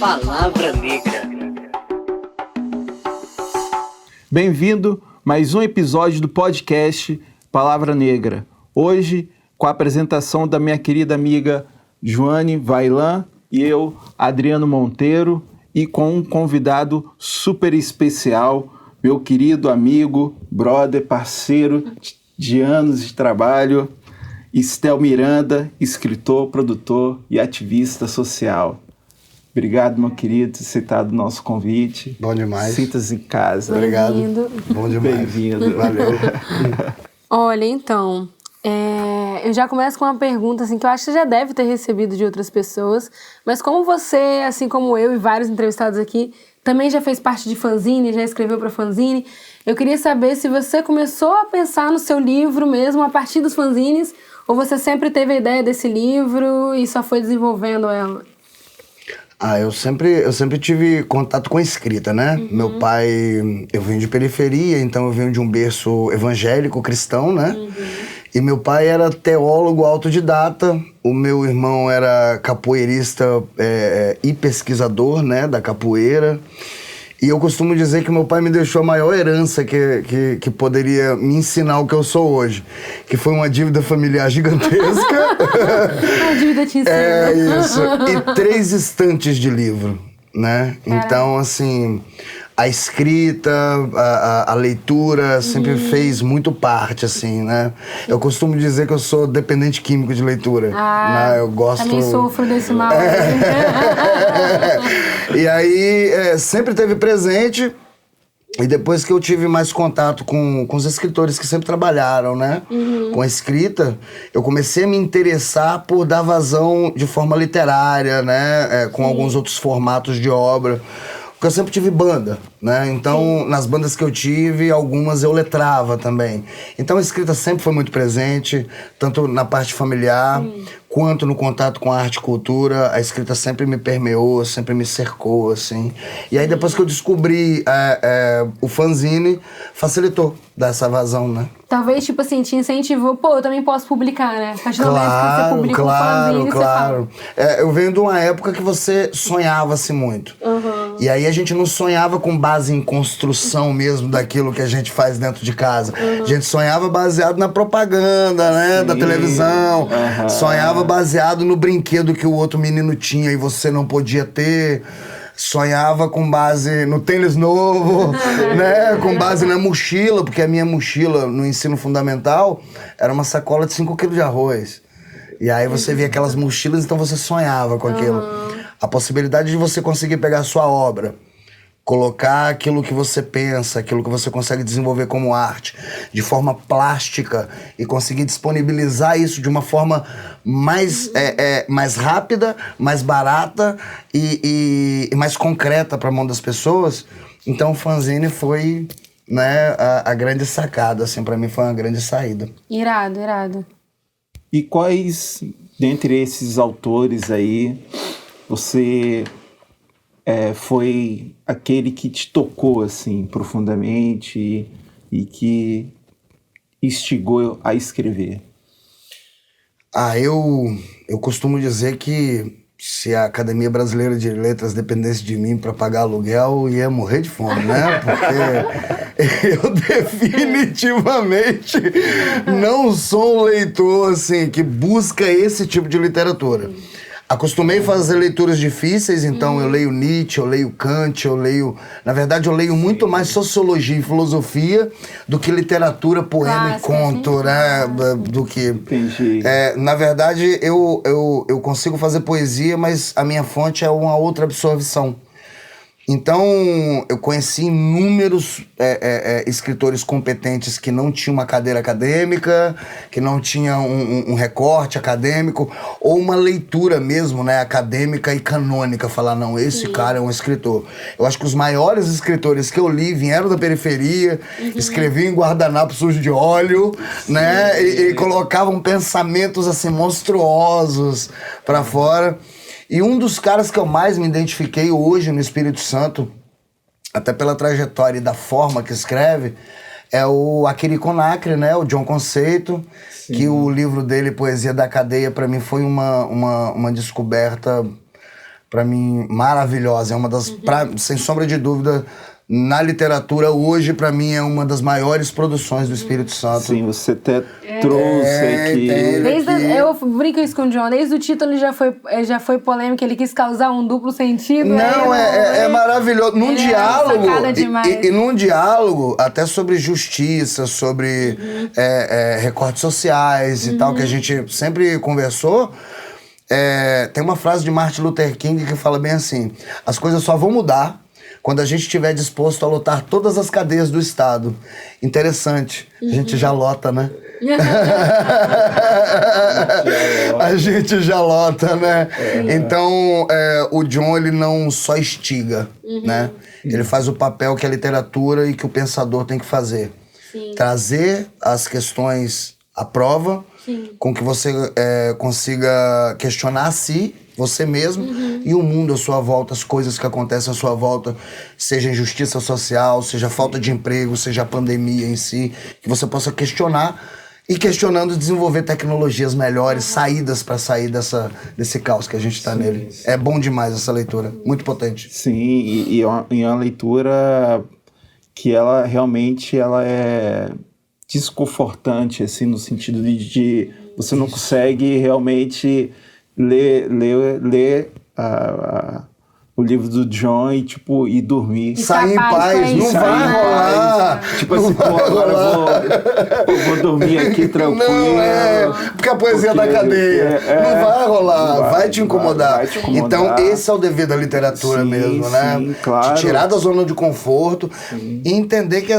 Palavra Negra. Bem-vindo a mais um episódio do podcast Palavra Negra. Hoje, com a apresentação da minha querida amiga Joane Vailan e eu, Adriano Monteiro, e com um convidado super especial, meu querido amigo, brother, parceiro de anos de trabalho, Estel Miranda, escritor, produtor e ativista social. Obrigado, meu querido, por ter aceitado o nosso convite. Bom demais. Sinta-se em casa. Obrigado. Bem-vindo. Bom demais. Bem-vindo. Valeu. Olha, então, eu já começo com uma pergunta assim, que eu acho que você já deve ter recebido de outras pessoas, mas como você, assim como eu e vários entrevistados aqui, também já fez parte de fanzine, já escreveu para fanzine, eu queria saber se você começou a pensar no seu livro mesmo a partir dos fanzines, ou você sempre teve a ideia desse livro e só foi desenvolvendo ela? Eu sempre tive contato com a escrita, né? Uhum. Meu pai, eu vim de periferia, então eu vim de um berço evangélico, cristão, né? Uhum. E meu pai era teólogo autodidata, o meu irmão era capoeirista e pesquisador, né, da capoeira. E eu costumo dizer que meu pai me deixou a maior herança que poderia me ensinar o que eu sou hoje. Que foi uma dívida familiar gigantesca. A dívida te ensina. É isso. E 3 estantes de livro, né? Então, assim, a escrita, a leitura sempre fez muito parte, assim, né? Eu costumo dizer que eu sou dependente químico de leitura. Né? Eu gosto... Também sofro desse mal. E aí, sempre teve presente. E depois que eu tive mais contato com os escritores que sempre trabalharam, né? Com a escrita, eu comecei a me interessar por dar vazão de forma literária, né? Com alguns outros formatos de obra. Porque eu sempre tive banda, né? Então, nas bandas que eu tive, algumas eu letrava também. Então, a escrita sempre foi muito presente, tanto na parte familiar, quanto no contato com a arte e cultura. A escrita sempre me permeou, sempre me cercou, assim. E aí, depois que eu descobri o fanzine, facilitou dar essa vazão, né? Talvez, tipo assim, te incentivou, eu também posso publicar, né? A partir do momento que você publica um fanzine, você fala. Eu venho de uma época que você sonhava-se muito. E aí a gente não sonhava com base em construção mesmo daquilo que a gente faz dentro de casa. A gente sonhava baseado na propaganda, né? Da televisão. Sonhava baseado no brinquedo que o outro menino tinha e você não podia ter. Sonhava com base no tênis novo, né? Com base na mochila, porque a minha mochila no ensino fundamental era uma sacola de 5 quilos de arroz. E aí você via aquelas mochilas, então você sonhava com aquilo. A possibilidade de você conseguir pegar a sua obra, colocar aquilo que você pensa, aquilo que você consegue desenvolver como arte, de forma plástica, e conseguir disponibilizar isso de uma forma mais rápida, mais barata e mais concreta para a mão das pessoas. Então o fanzine foi, né, a grande sacada, assim, para mim foi uma grande saída. Irado, irado. E quais, dentre esses autores aí, você foi aquele que te tocou assim profundamente e que instigou a escrever? Eu costumo dizer que se a Academia Brasileira de Letras dependesse de mim para pagar aluguel, ia morrer de fome, né? Porque eu definitivamente não sou um leitor assim, que busca esse tipo de literatura. Acostumei a fazer leituras difíceis, então eu leio Nietzsche, eu leio Kant, na verdade eu leio muito mais sociologia e filosofia do que literatura, poema e conto, né? Do que... Entendi. Na verdade eu consigo fazer poesia, mas a minha fonte é uma outra absorção. Então, eu conheci inúmeros escritores competentes que não tinham uma cadeira acadêmica, que não tinham um recorte acadêmico, ou uma leitura mesmo, né, acadêmica e canônica, falar, não, esse cara é um escritor. Eu acho que os maiores escritores que eu li vieram da periferia, escreviam em guardanapo sujo de óleo, né, e colocavam pensamentos, assim, monstruosos pra fora. E um dos caras que eu mais me identifiquei hoje no Espírito Santo, até pela trajetória e da forma que escreve, é o Akiri Conakry, né? O John Conceito, que o livro dele, Poesia da Cadeia, para mim foi uma descoberta pra mim, maravilhosa. É uma das, sem sombra de dúvida, na literatura hoje, pra mim, é uma das maiores produções do Espírito Santo. Sim, você até trouxe aqui. Eu brinco isso com o John, desde o título já foi polêmico, ele quis causar um duplo sentido. Não, é maravilhoso. Num diálogo, demais. e num diálogo, até sobre justiça, sobre recortes sociais e tal, que a gente sempre conversou, tem uma frase de Martin Luther King que fala bem assim: as coisas só vão mudar quando a gente estiver disposto a lotar todas as cadeias do Estado. Interessante. A gente já lota, né? A gente já lota, né? Então, o John, ele não só instiga, né? Ele faz o papel que a literatura e que o pensador tem que fazer. Sim. Trazer as questões à prova, com que você consiga questionar a si, você mesmo, e o mundo à sua volta, as coisas que acontecem à sua volta, seja injustiça social, seja falta de emprego, seja a pandemia em si, que você possa questionar e, questionando, desenvolver tecnologias melhores, saídas para sair desse caos que a gente está nele. É bom demais essa leitura, muito potente. Sim, e é uma leitura que ela realmente é desconfortante, assim, no sentido de você não consegue realmente ler o livro do John e dormir. Sair em paz, não vai rolar. Tipo assim, pô, agora eu vou dormir aqui tranquilo. Não porque a poesia da cadeia. Não vai rolar, vai te incomodar. Vai te incomodar. Então esse é o dever da literatura mesmo, né? Sim, claro. Te tirar da zona de conforto e entender que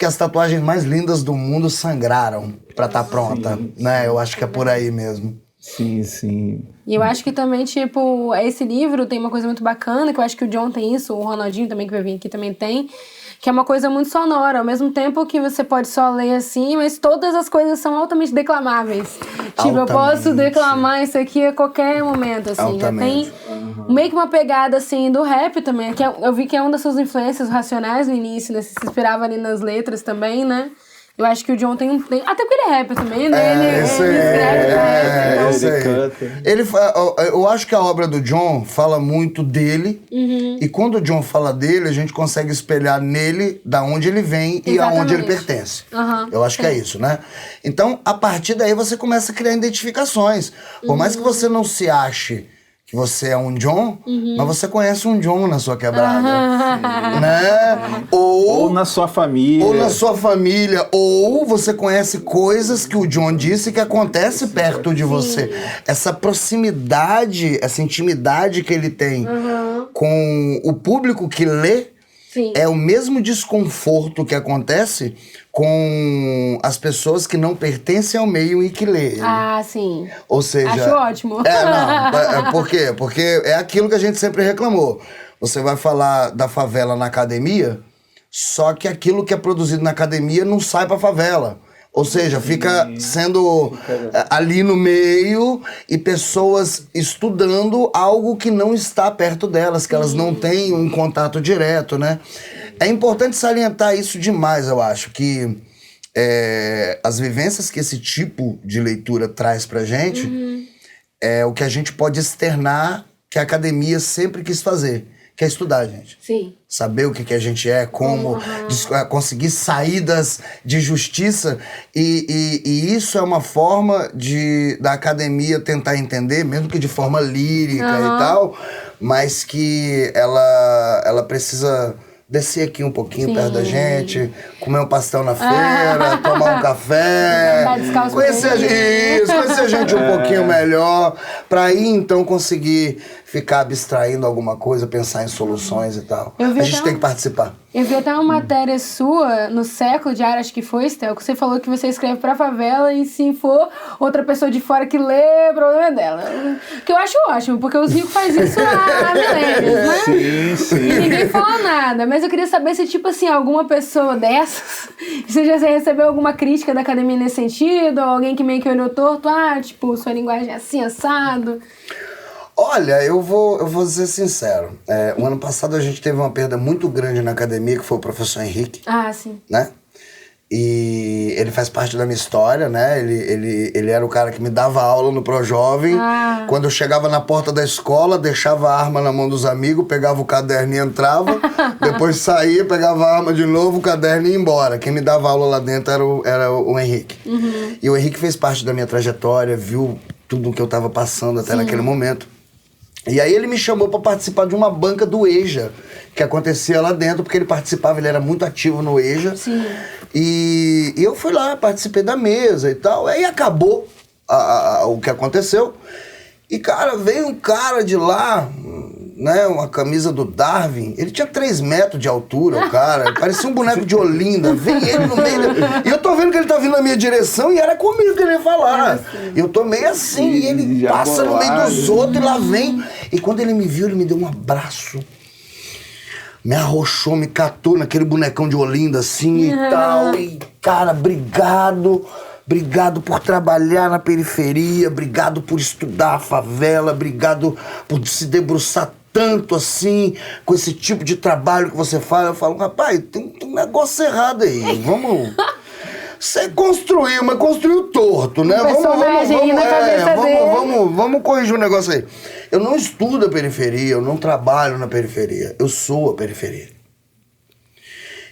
as tatuagens mais lindas do mundo sangraram pra estar pronta, né? Eu acho que é por aí mesmo. Sim, sim. E eu acho que também, tipo, esse livro tem uma coisa muito bacana, que eu acho que o John tem isso, o Ronaldinho também, que vai vir aqui, também tem, que é uma coisa muito sonora, ao mesmo tempo que você pode só ler assim, mas todas as coisas são altamente declamáveis. Tipo, eu posso declamar isso aqui a qualquer momento, assim. Já tem meio que uma pegada, assim, do rap também, que eu vi que é uma das suas influências Racionais no início, né? Você se inspirava ali nas letras também, né? Eu acho que o John tem... Até porque ele é rapper também, né? Ele escreve. Eu acho que a obra do John fala muito dele. E quando o John fala dele, a gente consegue espelhar nele da onde ele vem e aonde ele pertence. Eu acho que é isso, né? Então, a partir daí, você começa a criar identificações. Por mais que você não se ache que você é um John, mas você conhece um John na sua quebrada, né? Ou na sua família. Ou na sua família. Ou você conhece coisas que o John disse que acontece perto de você. Essa proximidade, essa intimidade que ele tem com o público que lê, é o mesmo desconforto que acontece com as pessoas que não pertencem ao meio e que lê. Ah, sim. Ou seja... Acho ótimo. Por quê? Porque é aquilo que a gente sempre reclamou. Você vai falar da favela na academia, só que aquilo que é produzido na academia não sai pra favela. Ou seja, fica sendo ali no meio e pessoas estudando algo que não está perto delas, que elas não têm um contato direto, né? É importante salientar isso demais, eu acho, que as vivências que esse tipo de leitura traz pra gente é o que a gente pode externar que a academia sempre quis fazer, que é estudar, gente. Sim. Saber o que a gente é, como conseguir saídas de justiça. E isso é uma forma da academia tentar entender, mesmo que de forma lírica e tal, mas que ela precisa descer aqui um pouquinho perto da gente, comer um pastel na feira, tomar um café, conhecer a gente um pouquinho melhor, pra aí então conseguir ficar abstraindo alguma coisa, pensar em soluções e tal. A gente tem que participar. Eu vi até uma matéria sua no Século Diário, acho que foi, Estel, que você falou que você escreve pra favela e se for outra pessoa de fora que lê, o problema é dela. Que eu acho ótimo, porque os ricos fazem isso há milênios, né? Sim. E ninguém fala nada. Mas eu queria saber se, tipo assim, alguma pessoa dessas, você já recebeu alguma crítica da academia nesse sentido, ou alguém que meio que olhou torto, tipo, sua linguagem é assim, assado. Olha, eu vou ser sincero. O ano passado a gente teve uma perda muito grande na academia, que foi o professor Henrique. Ah, sim. Né? E ele faz parte da minha história, né? Ele era o cara que me dava aula no ProJovem. Quando eu chegava na porta da escola, deixava a arma na mão dos amigos, pegava o caderno e entrava. Depois saía, pegava a arma de novo, o caderno e ia embora. Quem me dava aula lá dentro era o Henrique. E o Henrique fez parte da minha trajetória, viu tudo o que eu tava passando até naquele momento. E aí ele me chamou para participar de uma banca do EJA, que acontecia lá dentro, porque ele participava, ele era muito ativo no EJA. Sim. E eu fui lá, participei da mesa e tal. Aí acabou o que aconteceu. E, cara, veio um cara de lá, né, uma camisa do Darwin. Ele tinha 3 metros de altura, o cara. Parecia um boneco de Olinda. Vem ele no meio... E eu tô vendo que ele tá vindo na minha direção e era comigo que ele ia falar. E eu tô meio assim, e ele passa no meio dos outros e lá vem. E quando ele me viu, ele me deu um abraço. Me arrochou, me catou naquele bonecão de Olinda assim e tal. E, cara, obrigado. Obrigado por trabalhar na periferia. Obrigado por estudar a favela. Obrigado por se debruçar tanto assim com esse tipo de trabalho que você faz. Eu falo, rapaz, tem um negócio errado aí. Vamos... Você construiu, mas construiu torto, né? Vamos corrigir o negócio aí. Eu não estudo a periferia, eu não trabalho na periferia. Eu sou a periferia.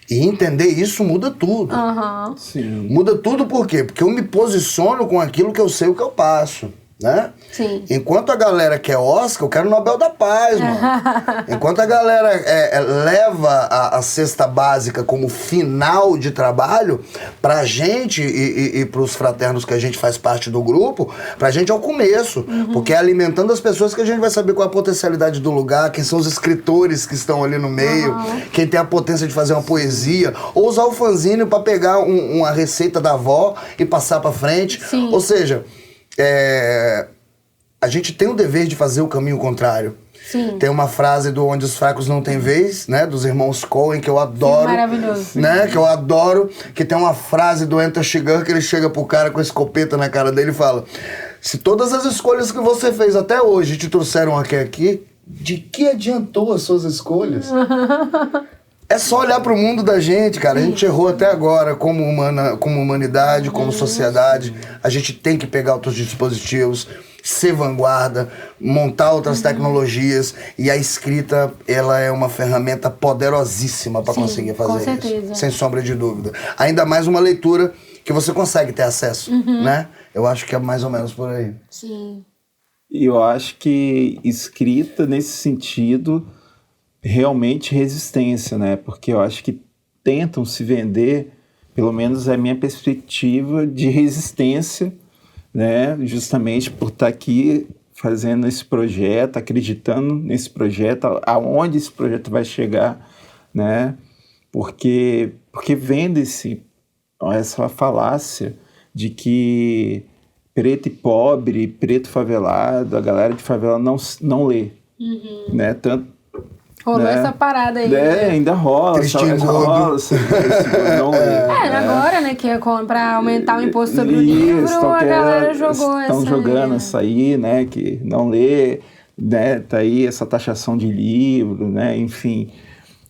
E entender isso muda tudo. Sim. Muda tudo por quê? Porque eu me posiciono com aquilo que eu sei o que eu passo. Né? Sim. Enquanto a galera quer Oscar, eu quero Nobel da Paz, mano. Enquanto a galera leva a cesta básica como final de trabalho, pra gente e pros fraternos que a gente faz parte do grupo, pra gente é o começo. Porque é alimentando as pessoas que a gente vai saber qual é a potencialidade do lugar, quem são os escritores que estão ali no meio, quem tem a potência de fazer uma poesia, ou usar o fanzine pra pegar uma receita da avó e passar pra frente. Sim. Ou seja... a gente tem o dever de fazer o caminho contrário. Sim. Tem uma frase do Onde os Fracos Não Têm Vez, né? Dos irmãos Coen, que eu adoro. Sim, maravilhoso. Né? Que eu adoro. Que tem uma frase do Enter Shigan que ele chega pro cara com a escopeta na cara dele e fala: se todas as escolhas que você fez até hoje te trouxeram até aqui, de que adiantou as suas escolhas? É só olhar pro mundo da gente, cara. A gente errou até agora como humanidade, como sociedade. A gente tem que pegar outros dispositivos, ser vanguarda, montar outras tecnologias. E a escrita, ela é uma ferramenta poderosíssima para conseguir fazer com certeza. isso. Sem sombra de dúvida. Ainda mais uma leitura que você consegue ter acesso, né? Eu acho que é mais ou menos por aí. Sim. E eu acho que escrita, nesse sentido... realmente resistência, né? Porque eu acho que tentam se vender, pelo menos é a minha perspectiva, de resistência, né? Justamente por estar aqui fazendo esse projeto, acreditando nesse projeto, aonde esse projeto vai chegar, né? Porque vende-se essa falácia de que preto e pobre, preto favelado, a galera de favela não lê, né? Tanto Rolou essa parada aí. Ainda rola. Não lê. Agora, né, que é pra aumentar o imposto sobre o livro, a galera jogou essa... Estão jogando essa aí, né, que não lê, né, tá aí essa taxação de livro, né, enfim.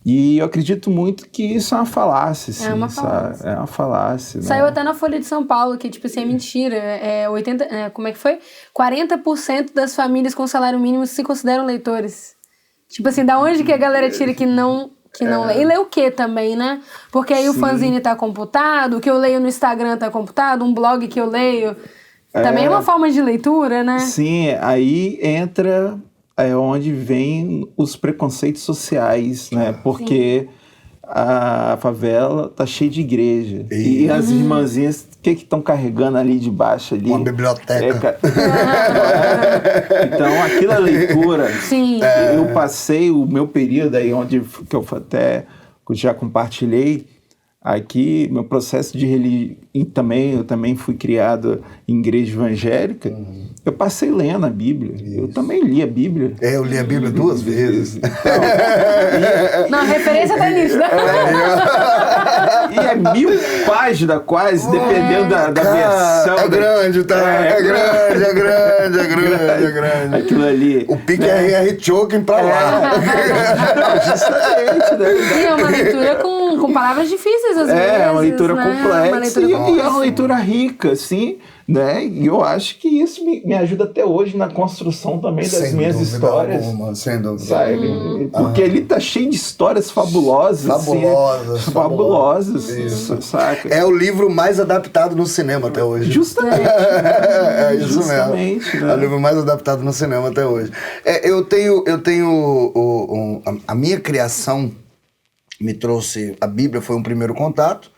E eu acredito muito que isso é uma falácia, assim, é uma falácia. Sabe? É uma falácia. Saiu né? até na Folha de São Paulo, que, tipo assim, é mentira. 40% das famílias com salário mínimo se consideram leitores. Tipo assim, da onde que a galera tira que não lê? E lê o quê também, né? Porque aí o fanzine tá computado, o que eu leio no Instagram tá computado, um blog que eu leio... Também é uma forma de leitura, né? Sim, aí entra onde vem os preconceitos sociais, né? Porque a favela tá cheia de igreja. E as irmãzinhas, o que estão carregando ali de baixo? Ali? Uma biblioteca. Então, aquela leitura... Sim. Eu passei o meu período aí, que eu até já compartilhei aqui, meu processo de e eu também fui criado em igreja evangélica, eu passei lendo a Bíblia. Isso. Eu também li a Bíblia. Eu li a Bíblia 2 vezes. Não, a referência tá nisso, né? E é 1000 páginas quase, dependendo da versão. É grande, tá? É grande. Aquilo ali. O pique é R. Choking pra lá. Justamente, né? E é uma leitura com palavras difíceis, às vezes. É uma leitura né? complexa Uma leitura e complexa. é uma leitura rica, assim, né? E eu acho que isso me ajuda até hoje na construção também das Sem minhas dúvida histórias. alguma, sem dúvida. Sabe? Porque ele tá cheio de histórias fabulosas. Fabulosas, Isso. saca? É o livro mais adaptado no cinema até hoje. Justamente. É isso Justamente, mesmo. né? É o livro mais adaptado no cinema até hoje. Eu tenho a minha criação me trouxe, a Bíblia foi um primeiro contato,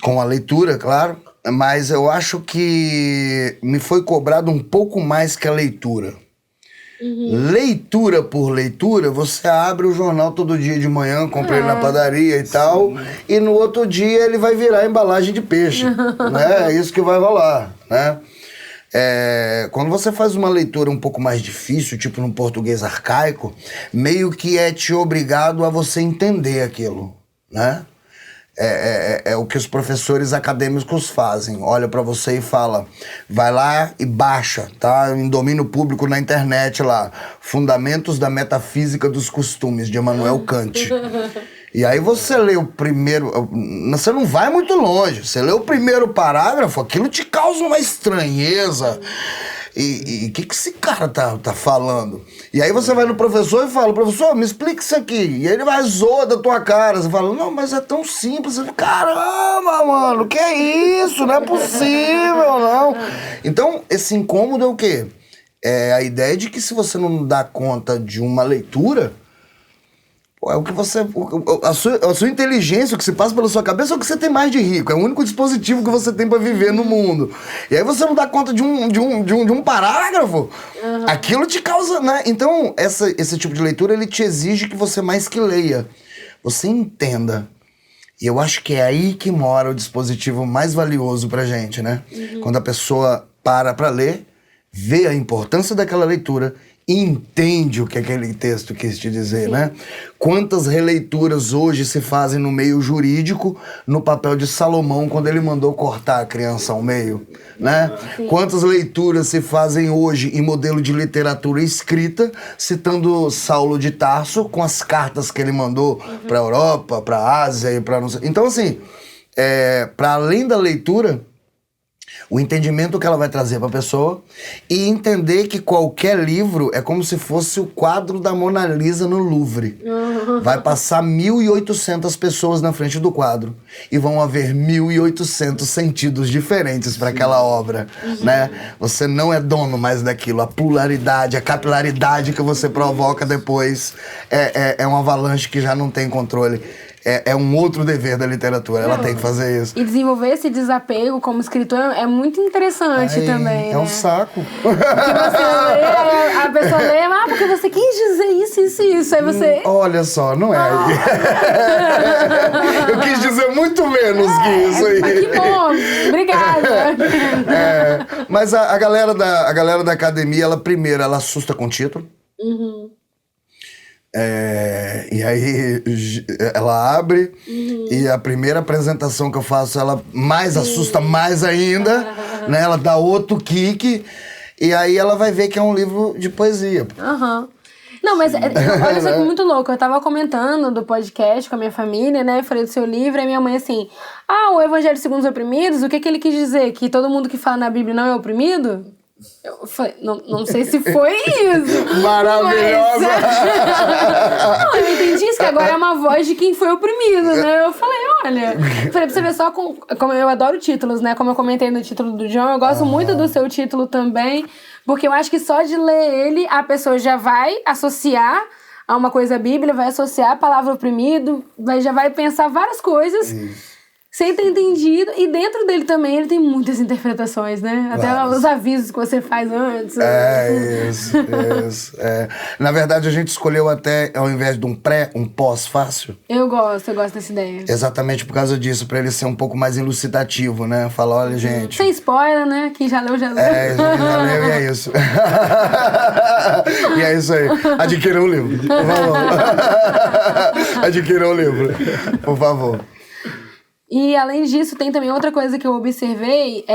com a leitura, claro, mas eu acho que me foi cobrado um pouco mais que a leitura. Leitura por leitura, você abre o jornal todo dia de manhã, compra ele na padaria e tal, e no outro dia ele vai virar embalagem de peixe, né? É isso que vai rolar, né? Quando você faz uma leitura um pouco mais difícil, tipo no português arcaico, meio que é te obrigado a você entender aquilo, né? É o que os professores acadêmicos fazem. Olha pra você e fala, vai lá e baixa, tá? Em domínio público na internet lá, Fundamentos da Metafísica dos Costumes, de Immanuel Kant. E aí você lê o primeiro... Você não vai muito longe. Você lê o primeiro parágrafo, aquilo te causa uma estranheza. E o que esse cara tá falando? E aí você vai no professor e fala, professor, me explica isso aqui. E ele vai zoar da tua cara. Você fala, não, mas é tão simples. Você fala, caramba, mano, que é isso? Não é possível, não. Então, esse incômodo é o quê? É a ideia de que se você não dá conta de uma leitura... É o que você... A sua inteligência, o que se passa pela sua cabeça é o que você tem mais de rico. É o único dispositivo que você tem pra viver no mundo. E aí você não dá conta de um parágrafo. Aquilo te causa, né? Então, esse tipo de leitura, ele te exige que você mais que leia. Você entenda. E eu acho que é aí que mora o dispositivo mais valioso pra gente, né? Quando a pessoa para pra ler, vê a importância daquela leitura e entende o que aquele texto quis te dizer, né? Quantas releituras hoje se fazem no meio jurídico no papel de Salomão quando ele mandou cortar a criança ao meio, né? Quantas leituras se fazem hoje em modelo de literatura escrita citando Saulo de Tarso com as cartas que ele mandou para a Europa, para a Ásia e para... Então, assim, para além da leitura... O entendimento que ela vai trazer para a pessoa e entender que qualquer livro é como se fosse o quadro da Mona Lisa no Louvre. Vai passar 1.800 pessoas na frente do quadro e vão haver 1.800 sentidos diferentes para aquela obra, né? Você não é dono mais daquilo. A pluralidade, a capilaridade que você provoca depois é um avalanche que já não tem controle. É um outro dever da literatura, ela tem que fazer isso. E desenvolver esse desapego como escritor é muito interessante também, É um saco. Porque você lê, a pessoa lê, porque você quis dizer isso. Aí você... Olha só, não é. Eu quis dizer muito menos que isso aí. Que bom, obrigada. Mas a galera da academia, ela assusta com o título. E aí ela abre e a primeira apresentação que eu faço, ela mais assusta mais ainda, né? Ela dá outro kick e aí ela vai ver que é um livro de poesia. Não, mas olha só que muito louco. Eu tava comentando do podcast com a minha família, né? Eu falei do seu livro, e minha mãe assim, o Evangelho segundo os Oprimidos, o que ele quis dizer? Que todo mundo que fala na Bíblia não é oprimido? Eu falei, não sei se foi isso. Maravilhosa! Não, eu entendi isso, que agora é uma voz de quem foi oprimido, né? Eu falei, olha... Falei, pra você ver só como eu adoro títulos, né? Como eu comentei no título do John, eu gosto muito do seu título também, porque eu acho que só de ler ele, a pessoa já vai associar a uma coisa bíblica, vai associar a palavra oprimido, já vai pensar várias coisas... sem ter entendido. E dentro dele também ele tem muitas interpretações, né? Até os avisos que você faz antes. Isso. Na verdade, a gente escolheu até, ao invés de um pré, um pós-fácil. Eu gosto dessa ideia. Exatamente por causa disso, pra ele ser um pouco mais elucidativo, né? Falar, olha, gente... Sem spoiler, né? Quem já leu, já leu. Já leu e é isso. E é isso aí. Adquira um livro, por favor. Adquira um livro, por favor. E, além disso, tem também outra coisa que eu observei,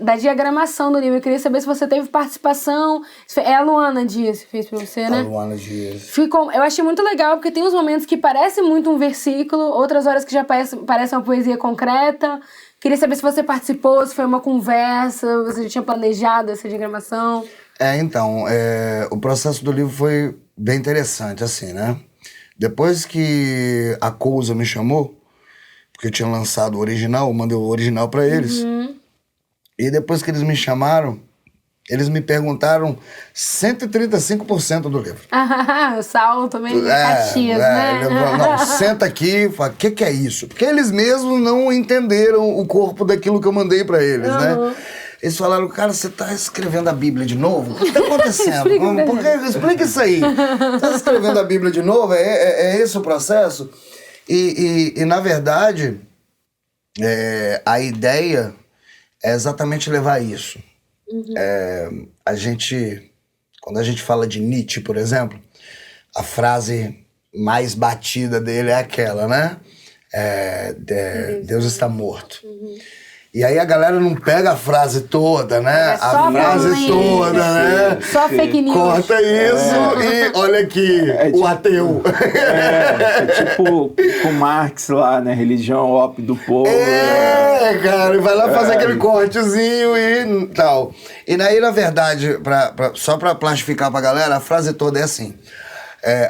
da diagramação do livro. Eu queria saber se você teve participação. É a Luana Dias que fez pra você, né? A Luana Dias. Eu achei muito legal, porque tem uns momentos que parece muito um versículo, outras horas que já parece uma poesia concreta. Queria saber se você participou, se foi uma conversa, você já tinha planejado essa diagramação. Então, o processo do livro foi bem interessante, assim, né? Depois que a Cousa me chamou, porque eu tinha lançado o original, eu mandei o original pra eles. E depois que eles me chamaram, eles me perguntaram 135% do livro. O Saulo também, Caxias, né? Não, senta aqui e fala, o que é isso? Porque eles mesmos não entenderam o corpo daquilo que eu mandei pra eles, né? Eles falaram, cara, você tá escrevendo a Bíblia de novo? O que tá acontecendo? Explica isso aí. Você tá escrevendo a Bíblia de novo? É esse o processo? E na verdade, a ideia é exatamente levar isso. Quando a gente fala de Nietzsche, por exemplo, a frase mais batida dele é aquela, né? Deus está morto. E aí a galera não pega a frase toda, né? A frase toda, né? Só fake news. Corta isso e olha aqui, o ateu. Tipo com Marx lá, né? Religião, ópio do povo. Cara, vai lá fazer aquele cortezinho e tal. E aí, na verdade, só pra plastificar pra galera, a frase toda é assim.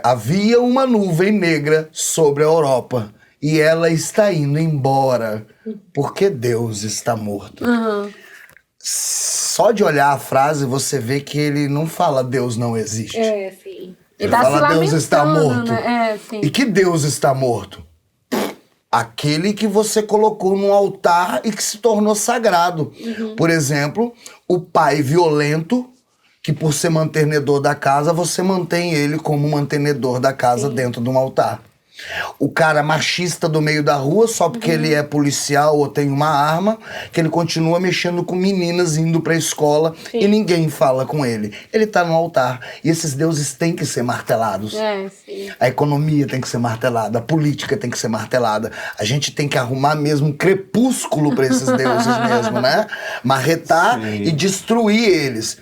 Havia uma nuvem negra sobre a Europa. E ela está indo embora, porque Deus está morto. Só de olhar a frase, você vê que ele não fala Deus não existe. Sim. Ele tá fala Deus está morto. Né? Sim. E que Deus está morto? Aquele que você colocou num altar e que se tornou sagrado. Por exemplo, o pai violento, que por ser mantenedor da casa, você mantém ele como mantenedor da casa dentro de um altar. O cara machista do meio da rua, só porque ele é policial ou tem uma arma, que ele continua mexendo com meninas indo pra escola e ninguém fala com ele. Ele tá no altar. E esses deuses têm que ser martelados. A economia tem que ser martelada, a política tem que ser martelada. A gente tem que arrumar mesmo um crepúsculo pra esses deuses mesmo, né? Marretar e destruir eles.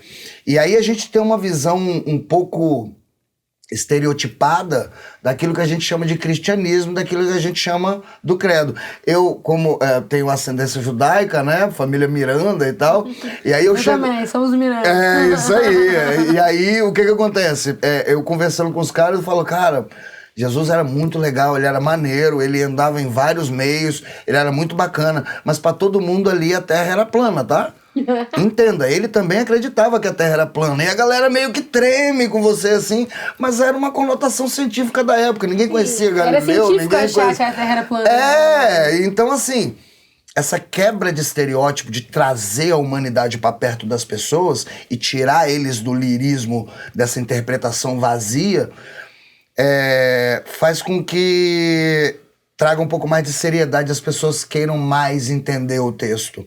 E aí a gente tem uma visão um pouco estereotipada daquilo que a gente chama de cristianismo, daquilo que a gente chama do credo. Eu, como tenho ascendência judaica, né, família Miranda e tal, e aí eu chego... também, somos Miranda. Isso aí. E aí, o que acontece? Eu conversando com os caras, eu falo, cara, Jesus era muito legal, ele era maneiro, ele andava em vários meios, ele era muito bacana, mas para todo mundo ali a terra era plana, tá? Entenda, ele também acreditava que a Terra era plana. E a galera meio que treme com você assim, mas era uma conotação científica da época. Ninguém conhecia Galileu, ninguém conhecia que a Terra era plana. Então assim, essa quebra de estereótipo de trazer a humanidade para perto das pessoas e tirar eles do lirismo dessa interpretação vazia, faz com que traga um pouco mais de seriedade, as pessoas queiram mais entender o texto.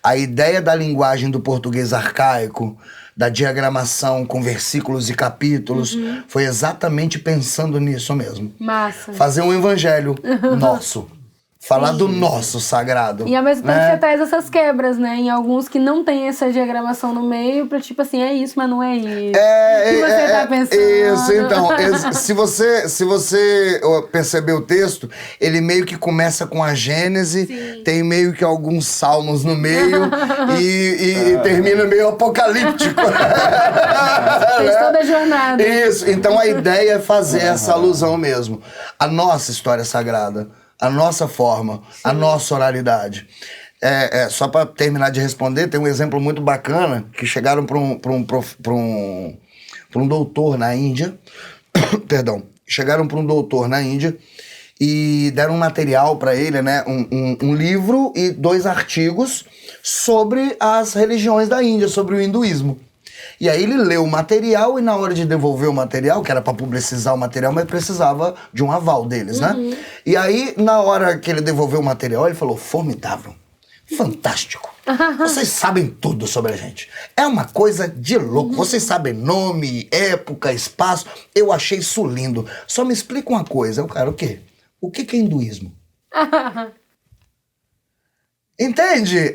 A ideia da linguagem do português arcaico, da diagramação com versículos e capítulos, foi exatamente pensando nisso mesmo. Massa. Fazer um evangelho nosso. Falar do nosso sagrado. E ao mesmo tempo você traz essas quebras, né? Em alguns que não tem essa diagramação no meio, pra tipo assim, é isso, mas não é isso. O que você tá pensando? Isso, então. Se você perceber o texto, ele meio que começa com a Gênese, tem meio que alguns salmos no meio e termina meio apocalíptico. Fez toda a jornada. Isso, então a ideia é fazer essa alusão mesmo. A nossa história sagrada. A nossa forma, a nossa oralidade. Só para terminar de responder, tem um exemplo muito bacana que chegaram para um doutor na Índia. Perdão. Chegaram para um doutor na Índia e deram um material para ele, né? Um livro e 2 artigos sobre as religiões da Índia, sobre o hinduísmo. E aí ele leu o material e na hora de devolver o material, que era para publicizar o material, mas precisava de um aval deles, né? E aí, na hora que ele devolveu o material, ele falou, formidável, fantástico. Vocês sabem tudo sobre a gente. É uma coisa de louco. Vocês sabem nome, época, espaço. Eu achei isso lindo. Só me explica uma coisa. Eu, cara, o quê? O que é hinduísmo? Entende?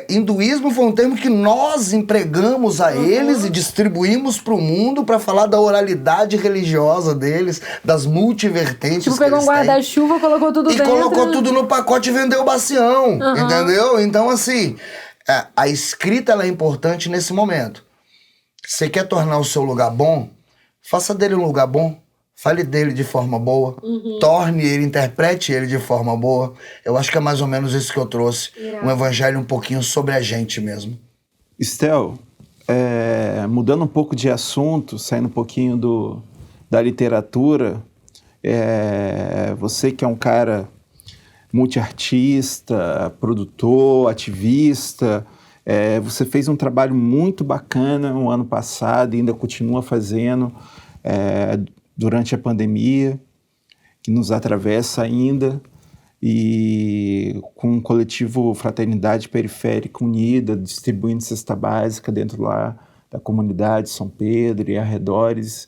Hinduísmo foi um termo que nós empregamos a eles e distribuímos para o mundo para falar da oralidade religiosa deles, das multivertentes. Tipo, pegou um guarda-chuva, colocou tudo dentro. E colocou tudo no pacote e vendeu o bacião, entendeu? Então, assim, a escrita ela é importante nesse momento. Você quer tornar o seu lugar bom? Faça dele um lugar bom. Fale dele de forma boa, torne ele, interprete ele de forma boa. Eu acho que é mais ou menos isso que eu trouxe. Um evangelho um pouquinho sobre a gente mesmo. Estel, mudando um pouco de assunto, saindo um pouquinho da literatura, você que é um cara multiartista, produtor, ativista, você fez um trabalho muito bacana no ano passado e ainda continua fazendo, durante a pandemia, que nos atravessa ainda, e com o coletivo Fraternidade Periférica Unida, distribuindo cesta básica dentro lá da comunidade São Pedro e arredores.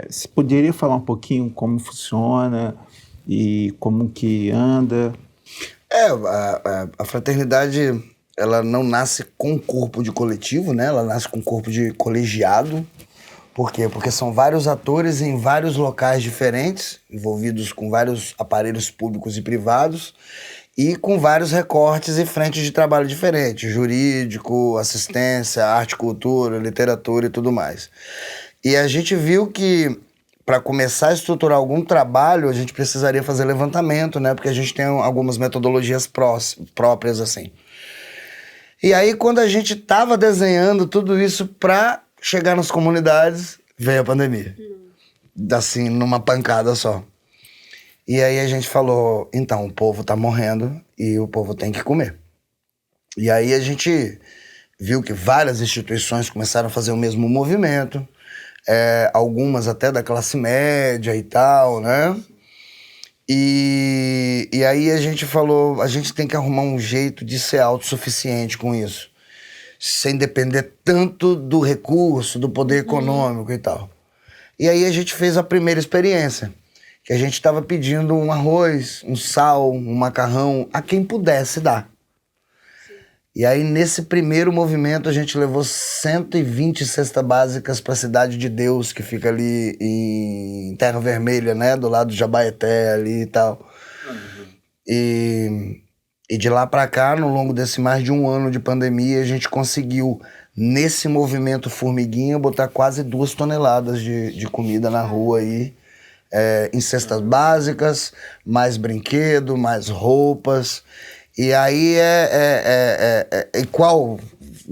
Você poderia falar um pouquinho como funciona e como que anda? A fraternidade, ela não nasce com corpo de coletivo, né? Ela nasce com corpo de colegiado. Por quê? Porque são vários atores em vários locais diferentes, envolvidos com vários aparelhos públicos e privados, e com vários recortes e frentes de trabalho diferentes, jurídico, assistência, arte, cultura, literatura e tudo mais. E a gente viu que, para começar a estruturar algum trabalho, a gente precisaria fazer levantamento, né? Porque a gente tem algumas metodologias próprias, assim. E aí, quando a gente estava desenhando tudo isso para chegar nas comunidades, veio a pandemia. Assim, numa pancada só. E aí a gente falou, então, o povo tá morrendo e o povo tem que comer. E aí a gente viu que várias instituições começaram a fazer o mesmo movimento, algumas até da classe média e tal, né? E aí a gente falou, a gente tem que arrumar um jeito de ser autossuficiente com isso, sem depender tanto do recurso, do poder econômico e tal. E aí a gente fez a primeira experiência, que a gente estava pedindo um arroz, um sal, um macarrão, a quem pudesse dar. E aí nesse primeiro movimento a gente levou 120 cestas básicas para a Cidade de Deus, que fica ali em Terra Vermelha, né, do lado do Jabaeté ali e tal. E de lá para cá, no longo desse mais de um ano de pandemia, a gente conseguiu, nesse movimento formiguinha, botar quase 2 toneladas de comida na rua aí, em cestas básicas, mais brinquedo, mais roupas. E aí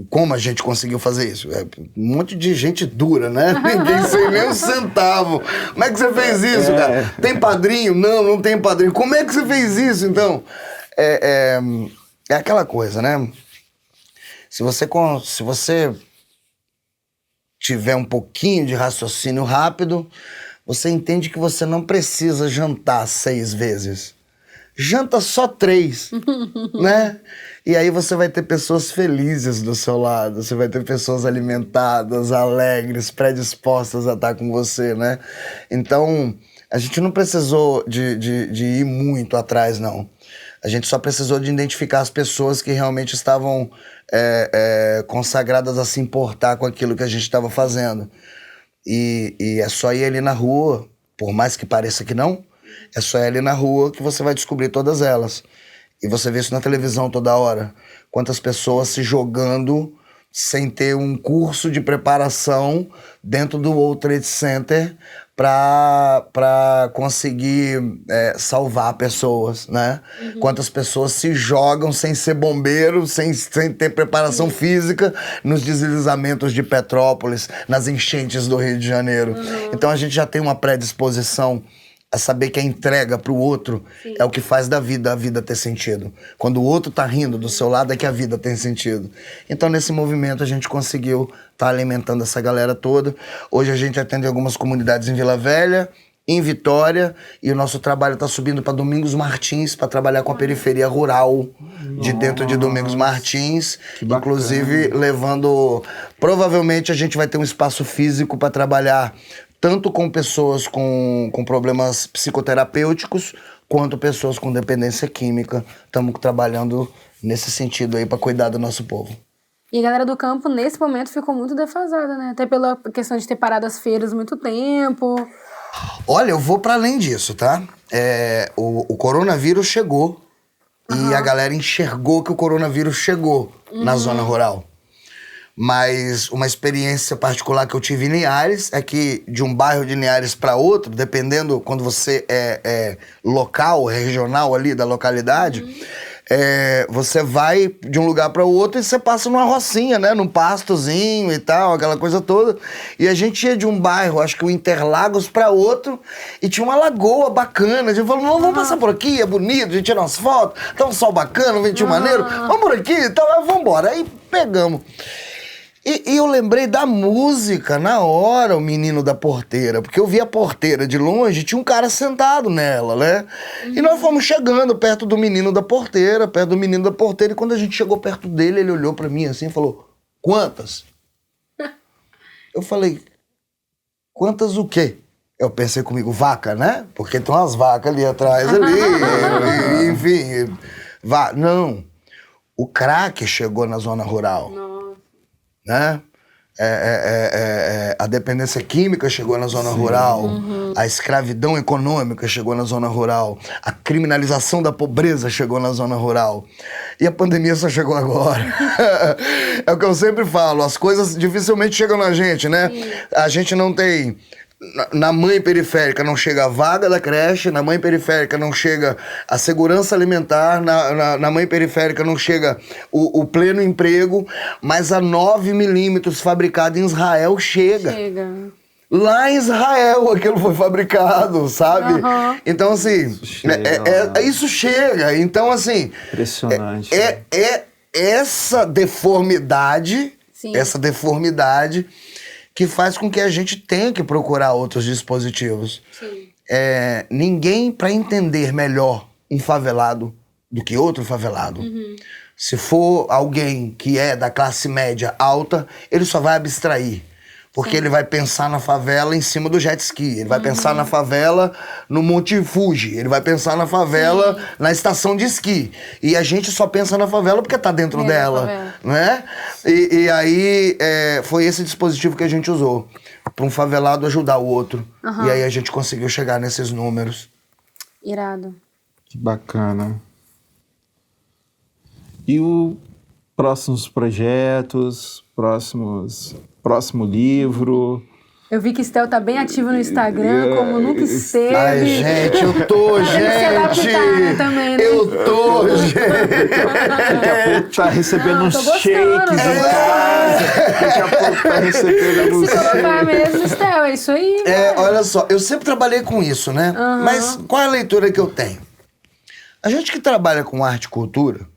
como a gente conseguiu fazer isso? Um monte de gente dura, né? Ninguém sem nem um centavo. Como é que você fez isso, cara? Tem padrinho? Não tem padrinho. Como é que você fez isso, então? É aquela coisa, né? Se você tiver um pouquinho de raciocínio rápido, você entende que você não precisa jantar 6 vezes. Janta só 3, né? E aí você vai ter pessoas felizes do seu lado, você vai ter pessoas alimentadas, alegres, predispostas a estar com você, né? Então, a gente não precisou de ir muito atrás, não. A gente só precisou de identificar as pessoas que realmente estavam consagradas a se importar com aquilo que a gente estava fazendo. E é só ir ali na rua, por mais que pareça que não, é só ir ali na rua que você vai descobrir todas elas. E você vê isso na televisão toda hora. Quantas pessoas se jogando sem ter um curso de preparação dentro do World Trade Center para conseguir salvar pessoas, né? Quantas pessoas se jogam sem ser bombeiro, sem ter preparação física nos deslizamentos de Petrópolis, nas enchentes do Rio de Janeiro. Então a gente já tem uma predisposição a saber que a entrega pro outro é o que faz a vida ter sentido. Quando o outro tá rindo do seu lado é que a vida tem sentido. Então, nesse movimento, a gente conseguiu tá alimentando essa galera toda. Hoje a gente atende algumas comunidades em Vila Velha, em Vitória, e o nosso trabalho tá subindo para Domingos Martins, para trabalhar com a periferia rural de dentro de Domingos Martins, inclusive levando... Provavelmente a gente vai ter um espaço físico para trabalhar tanto com pessoas com problemas psicoterapêuticos, quanto pessoas com dependência química. Estamos trabalhando nesse sentido aí para cuidar do nosso povo. E a galera do campo, nesse momento, ficou muito defasada, né? Até pela questão de ter parado as feiras muito tempo. Olha, eu vou para além disso, tá? O coronavírus chegou e a galera enxergou que o coronavírus chegou na zona rural. Mas uma experiência particular que eu tive em Linhares é que de um bairro de Linhares para outro, dependendo quando você é local, regional ali da localidade, você vai de um lugar para o outro e você passa numa rocinha, né? Num pastozinho e tal, aquela coisa toda. E a gente ia de um bairro, acho que o Interlagos, para outro, e tinha uma lagoa bacana. A gente falou, não, vamos passar por aqui, é bonito, a gente tira umas fotos, tá um sol bacana, um ventinho maneiro, vamos por aqui e tal, vamos embora. Aí pegamos. E eu lembrei da música na hora, o Menino da Porteira, porque eu vi a porteira de longe, tinha um cara sentado nela, né? E nós fomos chegando perto do Menino da Porteira, e quando a gente chegou perto dele, ele olhou pra mim assim e falou, quantas? Eu falei, quantas o quê? Eu pensei comigo, vaca, né? Porque tem umas vacas ali atrás, enfim. Não, o crack chegou na zona rural. Né? A dependência química chegou na zona rural, a escravidão econômica chegou na zona rural, a criminalização da pobreza chegou na zona rural. E a pandemia só chegou agora. É o que eu sempre falo, as coisas dificilmente chegam na gente, né? A gente não tem... Na mãe periférica não chega a vaga da creche, na mãe periférica não chega a segurança alimentar, na mãe periférica não chega o pleno emprego, mas a 9 milímetros fabricado em Israel chega. Lá em Israel aquilo foi fabricado, sabe? Então, assim, isso chega. Então, assim... Impressionante. Essa deformidade, que faz com que a gente tenha que procurar outros dispositivos. Ninguém, para entender melhor um favelado do que outro favelado, se for alguém que é da classe média alta, ele só vai abstrair. Porque ele vai pensar na favela em cima do jet ski, ele vai pensar na favela no Monte Fuji, ele vai pensar na favela na estação de esqui. E a gente só pensa na favela porque tá dentro dela, né? E aí foi esse dispositivo que a gente usou, para um favelado ajudar o outro. E aí a gente conseguiu chegar nesses números. Irado. Que bacana. E os próximos projetos, próximo livro? Eu vi que Estel tá bem ativo no Instagram, como nunca esteve. Ai, gente, eu tô, gente! Também, né? Eu tô, gente! Daqui a pouco tá recebendo uns shakes em casa. Daqui a pouco tá recebendo uns shakes. Se colocar mesmo, Estel, é isso aí. Olha só, eu sempre trabalhei com isso, né? Mas qual é a leitura que eu tenho? A gente que trabalha com arte e cultura,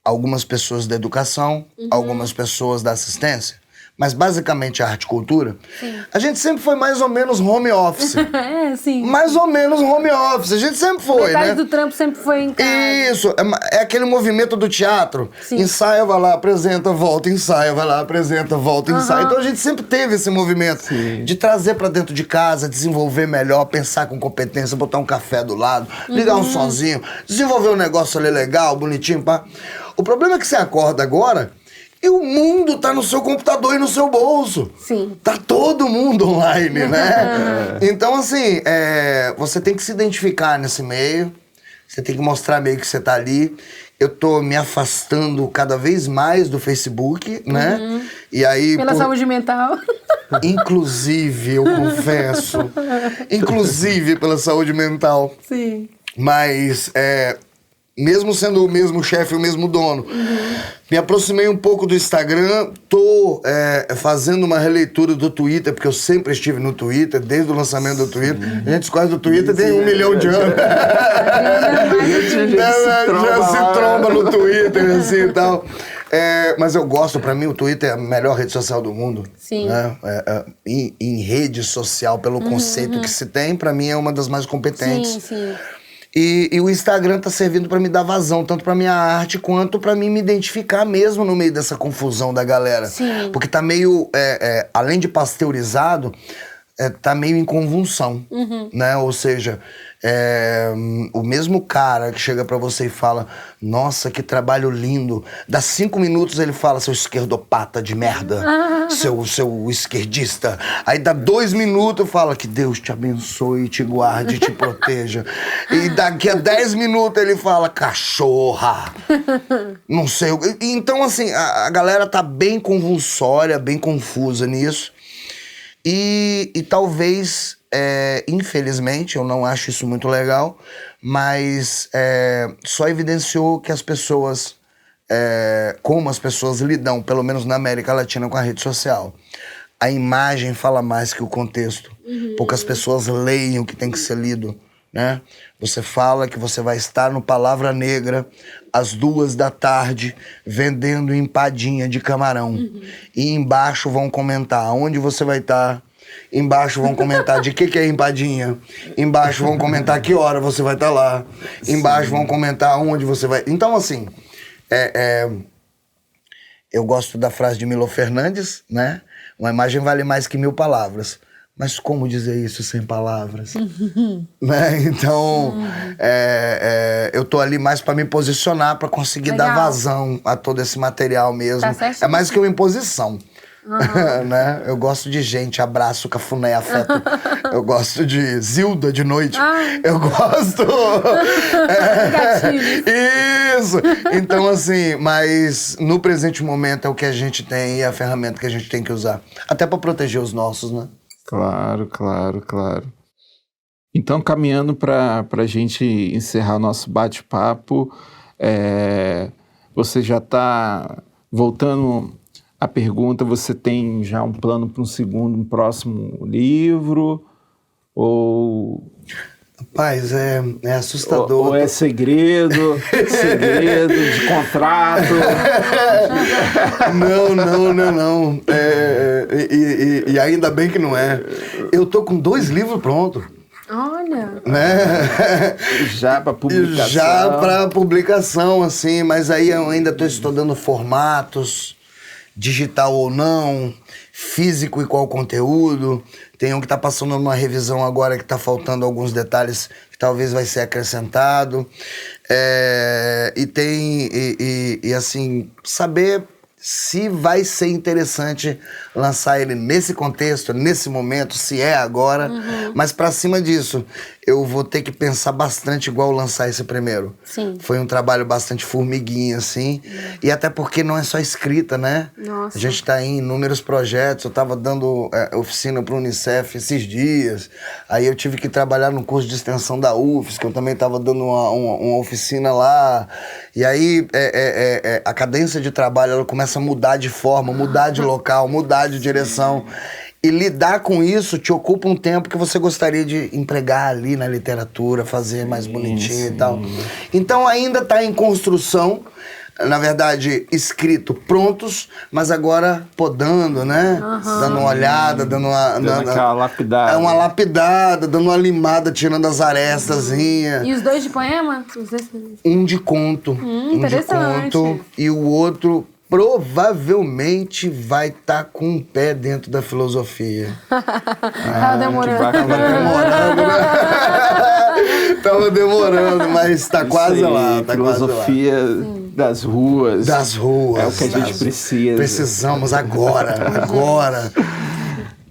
algumas pessoas da educação, algumas pessoas da assistência, mas basicamente a arte e cultura, a gente sempre foi mais ou menos home office. Mais ou menos home office. A gente sempre foi, metade do trampo sempre foi em casa. Isso. É aquele movimento do teatro. Ensaia, vai lá, apresenta, volta, ensaia, vai lá, apresenta, volta, ensaia. Então a gente sempre teve esse movimento de trazer pra dentro de casa, desenvolver melhor, pensar com competência, botar um café do lado, ligar um sonzinho, desenvolver um negócio ali legal, bonitinho, pá. O problema é que você acorda agora e o mundo tá no seu computador e no seu bolso. Tá todo mundo online, né? Então, assim, você tem que se identificar nesse meio, você tem que mostrar meio que você tá ali. Eu tô me afastando cada vez mais do Facebook, né? E aí, pela saúde mental. Inclusive, eu confesso, inclusive pela saúde mental. Mas, mesmo sendo o mesmo chefe, o mesmo dono. Me aproximei um pouco do Instagram, tô fazendo uma releitura do Twitter, porque eu sempre estive no Twitter, desde o lançamento do Twitter. A gente escolhe do Twitter tem 1 milhão de anos. Já se tromba no Twitter, assim e tal. Mas eu gosto, pra mim o Twitter é a melhor rede social do mundo. Sim. Né? Em rede social, pelo conceito que se tem, pra mim é uma das mais competentes. Sim, sim. E o Instagram tá servindo pra me dar vazão, tanto pra minha arte quanto pra mim me identificar mesmo no meio dessa confusão da galera. Sim. Porque tá meio, além de pasteurizado, tá meio em convulsão, né? Ou seja, o mesmo cara que chega pra você e fala, nossa, que trabalho lindo. Dá 5 minutos ele fala, seu esquerdopata de merda, seu esquerdista. Aí dá 2 minutos fala, que Deus te abençoe, te guarde, te proteja. E daqui a 10 minutos ele fala, cachorra. Não sei. Então, assim, a galera tá bem convulsória, bem confusa nisso. E talvez, infelizmente, eu não acho isso muito legal, mas só evidenciou que as pessoas, como as pessoas lidam, pelo menos na América Latina, com a rede social. A imagem fala mais que o contexto. Poucas pessoas leem o que tem que ser lido, né? Você fala que você vai estar no Palavra Negra às 2 da tarde vendendo empadinha de camarão. E embaixo vão comentar onde você vai estar. Embaixo vão comentar de que é empadinha. Embaixo vão comentar que hora você vai estar lá. Embaixo vão comentar onde você vai... Então, assim, eu gosto da frase de Milo Fernandes, né? Uma imagem vale mais que 1000 palavras. Mas como dizer isso sem palavras? Né? Então, eu tô ali mais pra me posicionar, pra conseguir dar vazão a todo esse material mesmo. Tá certo. É mais que uma imposição. Né? Eu gosto de gente, abraço, cafuné, afeto. Eu gosto de Zilda de noite. Eu gosto. Isso! Então, assim, mas no presente momento é o que a gente tem e é a ferramenta que a gente tem que usar. Até pra proteger os nossos, né? Claro. Então, caminhando para a gente encerrar o nosso bate-papo, você já está voltando à pergunta, você tem já um plano para um próximo livro? Ou... Rapaz, é assustador. Ou é segredo de contrato? Não. E ainda bem que não é. Eu tô com 2 livros prontos. Olha. Né? Já para publicação. Já para publicação, assim. Mas aí eu ainda tô estudando formatos, digital ou não, físico e qual conteúdo. Tem um que tá passando numa revisão agora que tá faltando alguns detalhes que talvez vai ser acrescentado. E assim, saber se vai ser interessante lançar ele nesse contexto, nesse momento, se é agora. Mas pra cima disso, eu vou ter que pensar bastante igual lançar esse primeiro. Sim. Foi um trabalho bastante formiguinha, assim. E até porque não é só escrita, né? Nossa. A gente tá em inúmeros projetos. Eu tava dando oficina pro Unicef esses dias. Aí eu tive que trabalhar no curso de extensão da UFSC, que eu também tava dando uma oficina lá. E aí a cadência de trabalho ela começa a mudar de forma, mudar de local, mudar de direção. E lidar com isso te ocupa um tempo que você gostaria de empregar ali na literatura, fazer mais bonitinho e tal. Então ainda tá em construção, na verdade, escrito, prontos, mas agora podando, né? Dando uma olhada, dando aquela lapidada. Uma lapidada, dando uma limada, tirando as arestazinhas. E os 2 de poema? Um de conto. Um de conto. E o outro... provavelmente vai estar com um pé dentro da filosofia. Tava demorando. Tava demorando, mas tá quase lá. Tá filosofia quase lá. das ruas. Das ruas. É o que a gente precisa. Precisamos agora.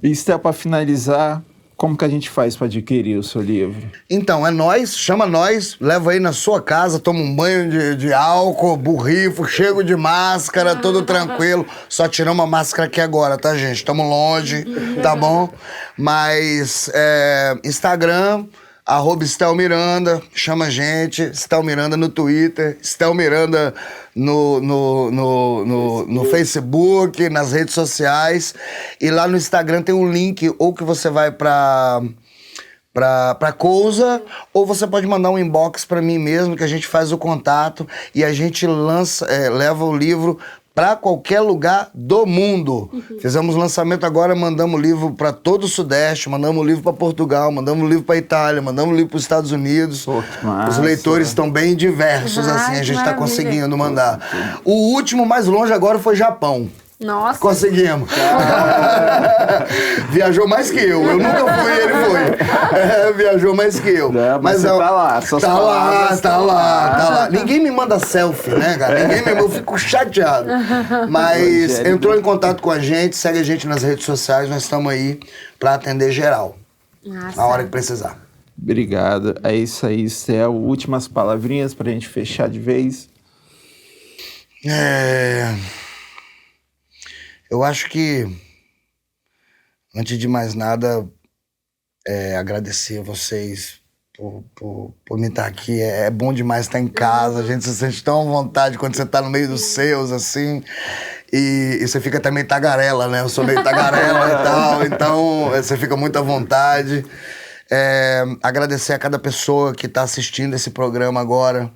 E Estel, para finalizar, como que a gente faz para adquirir o seu livro? Então, chama nós, leva aí na sua casa, toma um banho de álcool, borrifo, chego de máscara, tudo tranquilo. Só tiramos a máscara aqui agora, tá, gente? Tamo longe, tá bom? Mas Instagram, @Estel Miranda, chama a gente, Estel Miranda no Twitter, Estel Miranda no Facebook, nas redes sociais. E lá no Instagram tem um link, ou que você vai pra Cousa, ou você pode mandar um inbox pra mim mesmo, que a gente faz o contato e a gente leva o livro para qualquer lugar do mundo. Fizemos lançamento agora, mandamos o livro para todo o Sudeste, mandamos o livro para Portugal, mandamos o livro para Itália, mandamos o livro para os Estados Unidos. Os leitores estão bem diversos, assim, a gente está conseguindo mandar. O último mais longe agora foi Japão. Nossa. Conseguimos. Viajou mais que eu. Eu nunca fui, ele foi. Viajou mais que eu. Mas não, tá lá. Tá lá. Ninguém me manda selfie, né, cara? Eu fico chateado. Mas entrou em contato com a gente, segue a gente nas redes sociais, nós estamos aí pra atender geral. Na hora que precisar. Obrigado. É isso aí, Estel. Últimas palavrinhas pra gente fechar de vez. Eu acho que, antes de mais nada, agradecer a vocês por me estar aqui. É bom demais estar em casa, a gente se sente tão à vontade quando você está no meio dos seus, assim. E você fica também tagarela, né? Eu sou meio tagarela e tal, então você fica muito à vontade. Agradecer a cada pessoa que está assistindo esse programa agora.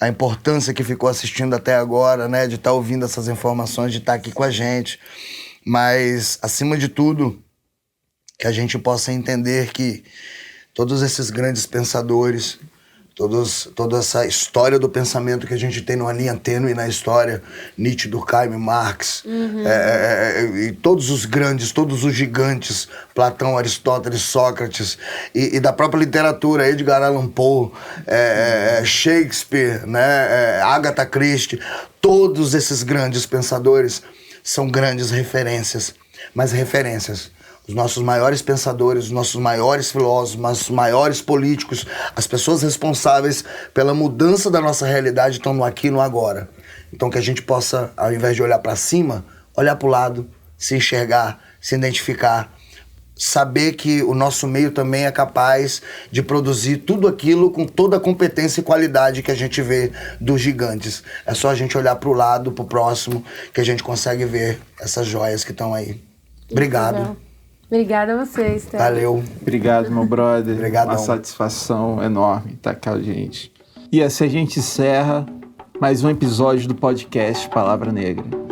A importância que ficou assistindo até agora, né? De estar ouvindo essas informações, de estar aqui com a gente. Mas, acima de tudo, que a gente possa entender que todos esses grandes pensadores, toda essa história do pensamento que a gente tem numa linha tênue na história, Nietzsche, Durkheim, Marx, e todos os grandes, todos os gigantes, Platão, Aristóteles, Sócrates, e da própria literatura, Edgar Allan Poe, Shakespeare, né, Agatha Christie, todos esses grandes pensadores são grandes referências, mas referências. Os nossos maiores pensadores, os nossos maiores filósofos, os nossos maiores políticos, as pessoas responsáveis pela mudança da nossa realidade estão no aqui e no agora. Então que a gente possa, ao invés de olhar para cima, olhar para o lado, se enxergar, se identificar, saber que o nosso meio também é capaz de produzir tudo aquilo com toda a competência e qualidade que a gente vê dos gigantes. É só a gente olhar para o lado, para o próximo, que a gente consegue ver essas joias que estão aí. Obrigado. Obrigada a você, Estel. Valeu. Obrigado, meu brother. Obrigadão. Uma satisfação enorme estar com a gente. E assim a gente encerra mais um episódio do podcast Palavra Negra.